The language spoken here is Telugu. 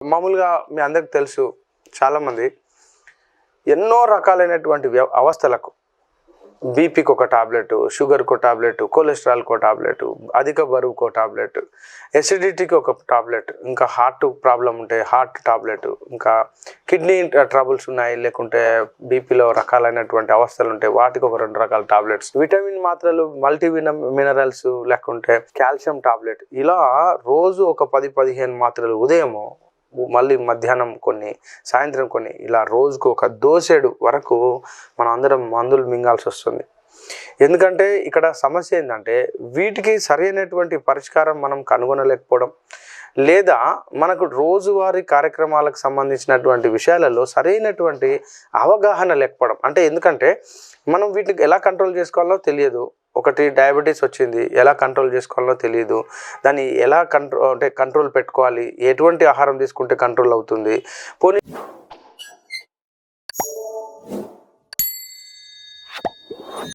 మామూలుగా మీ అందరికి తెలుసు, చాలామంది ఎన్నో రకాలైనటువంటి అవస్థలకు, బీపీకి ఒక టాబ్లెట్, షుగర్కి ఒక టాబ్లెట్, కొలెస్ట్రాల్కి ఒక టాబ్లెట్, అధిక బరువుకి ఒక టాబ్లెట్, ఎసిడిటీకి ఒక టాబ్లెట్, ఇంకా హార్ట్ ప్రాబ్లం ఉంటే హార్ట్ టాబ్లెట్, ఇంకా కిడ్నీ ట్రబుల్స్ ఉన్నాయి, లేకుంటే బీపీలో రకాలైనటువంటి అవస్థలు ఉంటాయి, వాటికి ఒక 2 రకాల టాబ్లెట్స్, విటమిన్ మాత్రలు, మినరల్స్, లేకుంటే కాల్షియం టాబ్లెట్, ఇలా రోజు ఒక 10-15 మాత్రలు ఉదయము, మళ్ళీ మధ్యాహ్నం కొన్ని, సాయంత్రం కొన్ని, ఇలా రోజుకు ఒక దోసెడు వరకు మనం అందరం మందులు మింగాల్సి వస్తుంది. ఎందుకంటే ఇక్కడ సమస్య ఏంటంటే వీటికి సరైనటువంటి పరిష్కారం మనం కనుగొనలేకపోవడం, లేదా మనకు రోజువారీ కార్యక్రమాలకు సంబంధించినటువంటి విషయాలలో సరైనటువంటి అవగాహన లేకపోవడం. అంటే ఎందుకంటే మనం వీటిని ఎలా కంట్రోల్ చేసుకోవాలో తెలియదు. ఒకటి డయాబెటీస్ వచ్చింది, ఎలా కంట్రోల్ చేసుకోవాలో తెలియదు, దాన్ని ఎలా కంట్రోల్ పెట్టుకోవాలి, ఎటువంటి ఆహారం తీసుకుంటే కంట్రోల్ అవుతుంది, పోనీ